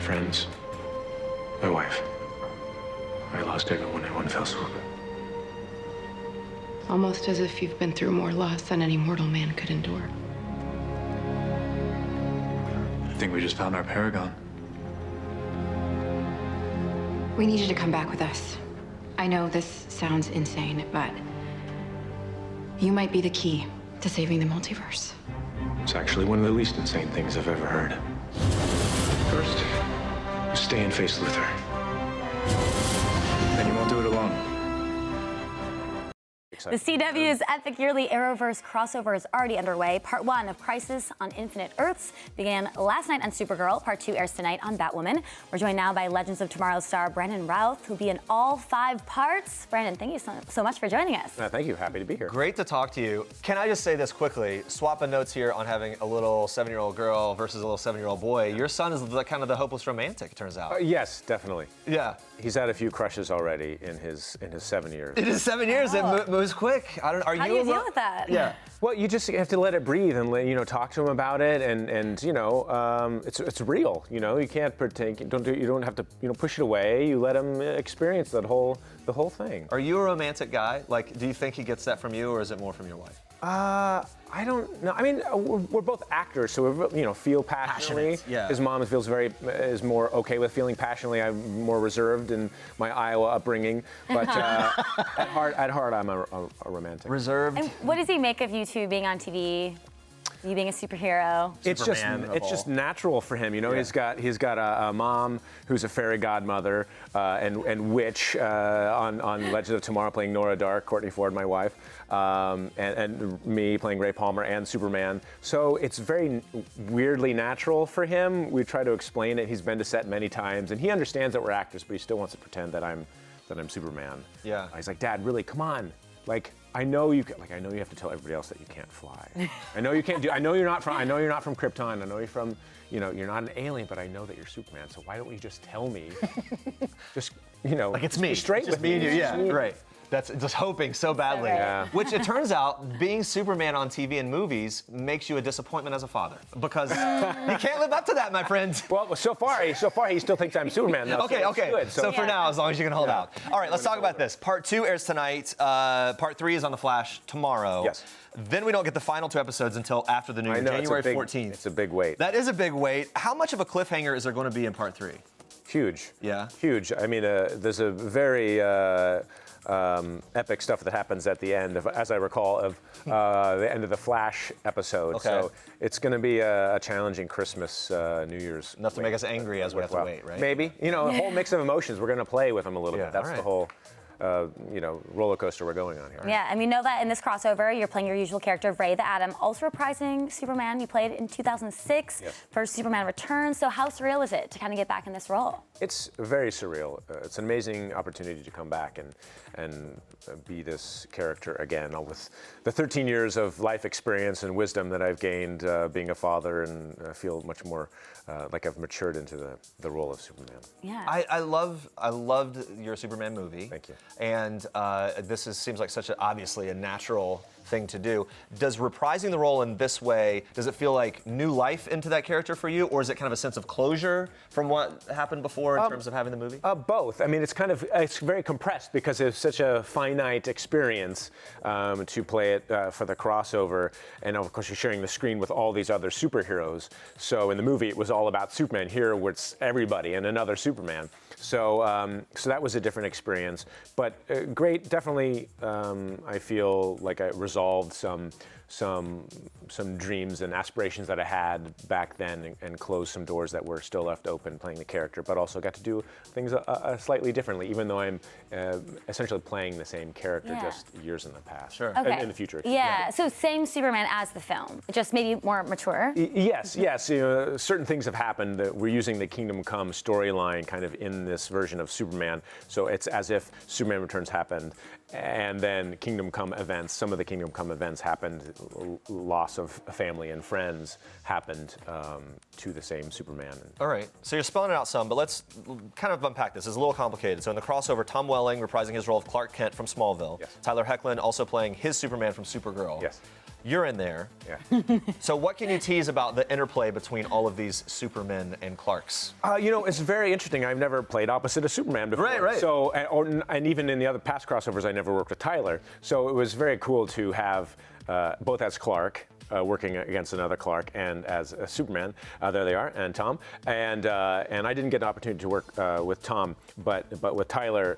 friends, my wife. I lost everyone in one fell swoop. Almost as if you've been through more loss than any mortal man could endure. I think we just found our paragon. We need you to come back with us. I know this sounds insane, but you might be the key to saving the multiverse. It's actually one of the least insane things I've ever heard. First, you stay and face Luther. Then you won't do it alone. The CW's epic yearly Arrowverse crossover is already underway. Part 1 of Crisis on Infinite Earths began last night on Supergirl. Part 2 airs tonight on Batwoman. We're joined now by Legends of Tomorrow star Brandon Routh, who'll be in all 5 parts. Brandon, thank you so much for joining us. Thank you. Happy to be here. Great to talk to you. Can I just say this quickly? Swapping notes here on having a little 7-year-old girl versus a little 7-year-old boy. Your son is kind of the hopeless romantic, it turns out. Yes, definitely. Yeah. He's had a few crushes already in his 7 years. It is 7 years. Oh. It moves quick. I don't. Are How do you deal with that? Yeah. Well, you just have to let it breathe and talk to him about it, and it's real. You can't pretend. You don't have to push it away. You let him experience the whole thing. Are you a romantic guy? Like, do you think he gets that from you, or is it more from your wife? I don't know. I mean, we're both actors, so we feel passionately. Passionate, yeah. His mom is more okay with feeling passionately. I'm more reserved in my Iowa upbringing, but at heart, I'm a romantic. Reserved. And what does he make of you two being on TV? You being a superhero? It's just natural for him, Yeah. He's got a mom who's a fairy godmother and witch on Legends of Tomorrow, playing Nora Dark, Courtney Ford, my wife, and me playing Ray Palmer and Superman. So it's very weirdly natural for him. We try to explain it. He's been to set many times, and he understands that we're actors, but he still wants to pretend that I'm Superman. Yeah. He's like, Dad, really, come on, I know you have to tell everybody else that you can't fly. I know you can't do. I know you're not from Krypton. I know you're from. You're not an alien, but I know that you're Superman. So why don't you just tell me? Just like it's me. Straight just with me and you. It's Yeah. Right. That's just hoping so badly. Yeah. Which it turns out, being Superman on TV and movies makes you a disappointment as a father, because you can't live up to that, my friend. Well, so far he still thinks I'm Superman. Though, Okay. so it's good. So for now, as long as you can hold out. All right, let's talk about this. Part 2 airs tonight. Part 3 is on The Flash tomorrow. Yes. Then we don't get the final 2 episodes until after the new year, January 14th. It's a big wait. That is a big wait. How much of a cliffhanger is there going to be in Part 3? Huge. Yeah. Huge. I mean, there's a very epic stuff that happens at the end, as I recall, of the end of the Flash episode. Okay. So it's going to be a challenging Christmas, New Year's. Enough to make us angry as we have to wait, right? Maybe. A whole mix of emotions. We're going to play with them a little bit. That's all right. the whole roller coaster we're going on here. Yeah, and we know that in this crossover, you're playing your usual character of Ray the Atom, also reprising Superman. You played in 2006 for Superman Returns. So how surreal is it to kind of get back in this role? It's very surreal. It's an amazing opportunity to come back and be this character again, with the 13 years of life experience and wisdom that I've gained being a father, and I feel much more like I've matured into the role of Superman. Yeah. I loved your Superman movie. Thank you. And seems like obviously a natural thing to do. Does reprising the role in this way, does it feel like new life into that character for you, or is it kind of a sense of closure from what happened before in terms of having the movie? Both. I mean, it's very compressed because it's such a finite experience to play it for the crossover, and of course you're sharing the screen with all these other superheroes. So in the movie it was all about Superman. Here it's everybody and another Superman. So that was a different experience, but great. Definitely, I feel like I resolved some dreams and aspirations that I had back then, and closed some doors that were still left open playing the character, but also got to do things slightly differently, even though I'm essentially playing the same character, just years in the past. Sure. Okay. In the future. Yeah, so same Superman as the film, just maybe more mature. Yes. Certain things have happened. That we're using the Kingdom Come storyline kind of in this version of Superman. So it's as if Superman Returns happened, and then Kingdom Come events. Some of the Kingdom Come events happened. Loss of family and friends happened to the same Superman. All right, so you're spelling it out some, but let's kind of unpack this. It's a little complicated. So in the crossover, Tom Welling reprising his role of Clark Kent from Smallville. Yes. Tyler Hoechlin also playing his Superman from Supergirl. Yes. You're in there. Yeah. So what can you tease about the interplay between all of these Supermen and Clarks? It's very interesting. I've never played opposite of Superman before. Right. So, and even in the other past crossovers, I never worked with Tyler. So it was very cool to have both as Clark, working against another Clark, and as a Superman. There they are, and Tom. And I didn't get an opportunity to work with Tom, but with Tyler.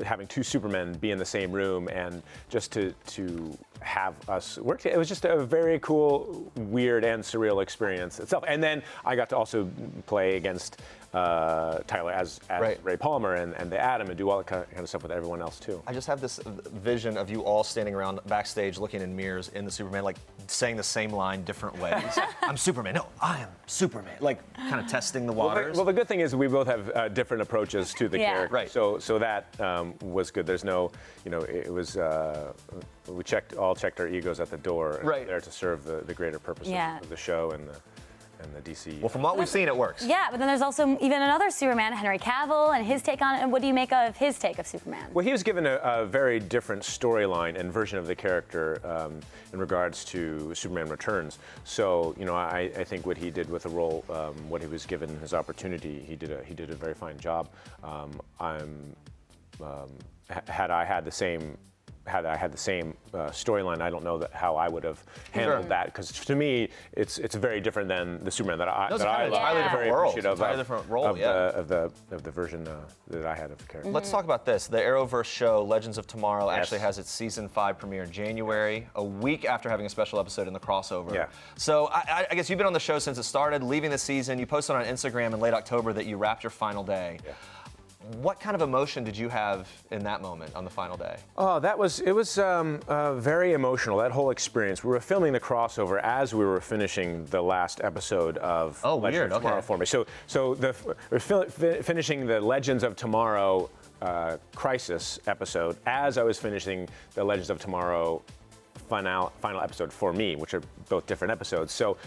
Having two Supermen be in the same room and just to have us work, it was just a very cool, weird, and surreal experience itself. And then I got to also play against Tyler as Ray Palmer and the Atom, and do all that kind of stuff with everyone else too. I just have this vision of you all standing around backstage looking in mirrors in the Superman, like saying the same line different ways. I'm Superman. No, I am Superman. Like kind of testing the waters. Well, the good thing is we both have different approaches to the character. Right. So that was good. There's no, it was, we all checked our egos at the door. Right. There to serve the greater purpose of the show and the DC. Well, from what we've seen, it works. Yeah, but then there's also even another Superman, Henry Cavill, and his take on it. And what do you make of his take of Superman? Well, he was given a very different storyline and version of the character in regards to Superman Returns. So, I think what he did with the role, what he was given his opportunity, he did a very fine job. Had I had the same storyline, I don't know how I would have handled that, because to me, it's very different than the Superman that I very appreciative of the version that I had of the character. Let's talk about this. The Arrowverse show, Legends of Tomorrow, actually has its season 5 premiere in January, a week after having a special episode in the crossover. Yeah. So I guess you've been on the show since it started, leaving the season. You posted on Instagram in late October that you wrapped your final day. Yeah. What kind of emotion did you have in that moment on the final day? Oh, it was very emotional, that whole experience. We were filming the crossover as we were finishing the last episode of Legends of Tomorrow for me. So we're finishing the Legends of Tomorrow Crisis episode as I was finishing the Legends of Tomorrow final episode for me, which are both different episodes. So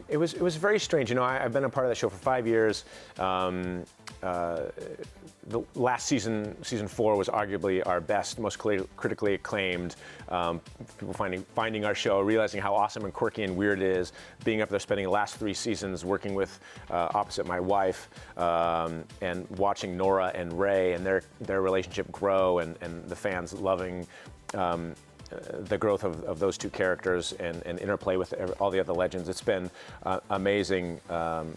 it was very strange. I've been a part of that show for 5 years. The last season 4, was arguably our best, most critically acclaimed. People finding our show, realizing how awesome and quirky and weird it is, being up there, spending the last 3 seasons working with opposite my wife, and watching Nora and Ray and their relationship grow, and the fans loving the growth of those two characters and interplay with all the other legends. It's been amazing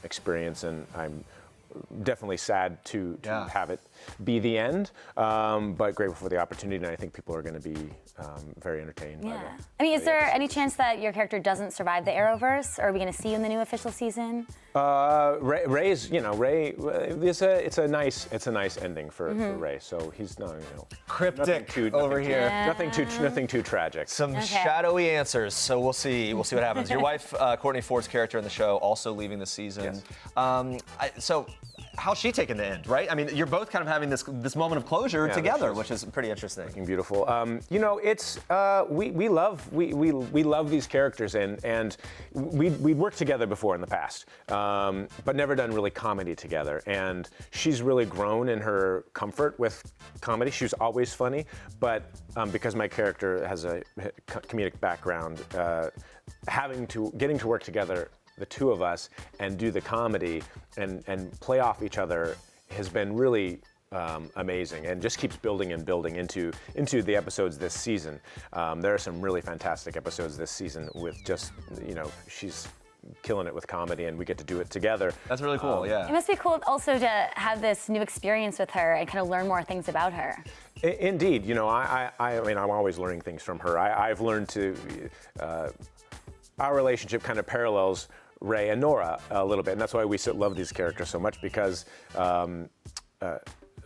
experience, and I'm definitely sad to have it be the end, but grateful for the opportunity, and I think people are going to be very entertained by that. I mean, is there any chance that your character doesn't survive the Arrowverse? Or are we going to see you in the new official season? Ray's, Ray. It's a nice ending for Ray. So he's not, Cryptic over here. Yeah. Nothing too tragic. Some shadowy answers. So we'll see what happens. Your wife, Courtney Ford's character in the show, also leaving the season. Yes. So how's she taking the end, right? I mean, you're both kind of having this moment of closure together, which is pretty interesting. Looking beautiful. It's we love these characters, and we worked together before in the past, but never done really comedy together. And she's really grown in her comfort with comedy. She was always funny, but because my character has a comedic background, getting to work together, the two of us, and do the comedy and play off each other has been really amazing, and just keeps building and building into the episodes this season. There are some really fantastic episodes this season with just, she's killing it with comedy, and we get to do it together. That's really cool, It must be cool also to have this new experience with her and kind of learn more things about her. Indeed, I mean, I'm always learning things from her. I've learned to, our relationship kind of parallels Ray and Nora a little bit, and that's why we love these characters so much, because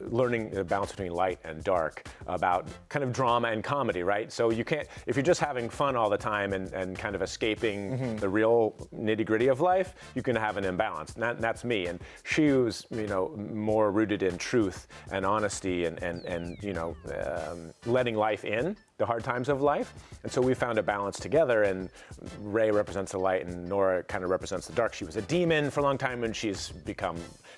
learning the balance between light and dark, about kind of drama and comedy, right? So you can't, if you're just having fun all the time and kind of escaping the real nitty-gritty of life, you can have an imbalance. And that's me. And she was, more rooted in truth and honesty and letting life in. the hard times of life. And so we found a balance together, and Ray represents the light and Nora kind of represents the dark. She was a demon for a long time, and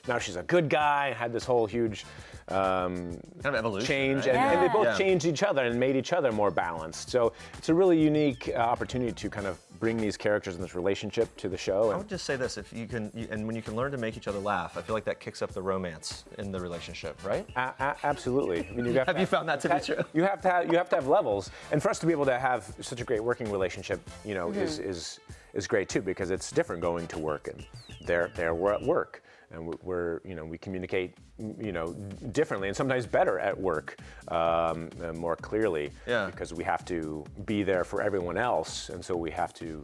now she's a good guy, had this whole huge kind of evolution, change, right? and they both Yeah. changed each other and made each other more balanced. So it's a really unique opportunity to kind of bring these characters and this relationship to the show. I would just say this: if you can, and when you can learn to make each other laugh, I feel like that kicks up the romance in the relationship, right? Absolutely. I mean, you Have you found that to be true? You have to have levels, and for us to be able to have such a great working relationship, you know, is great too, because it's different going to work, and we're at work, and we communicate, differently, and sometimes better at work, more clearly, because we have to be there for everyone else, and so we have to,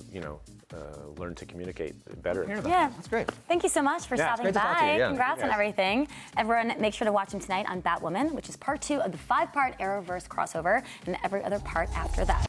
learn to communicate better. Yeah, That's great. Thank you so much for stopping great to talk to by. you, yeah. Congrats on Yes. everything. Everyone, make sure to watch him tonight on Batwoman, which is part 2 of the 5-part Arrowverse crossover, and every other part after that.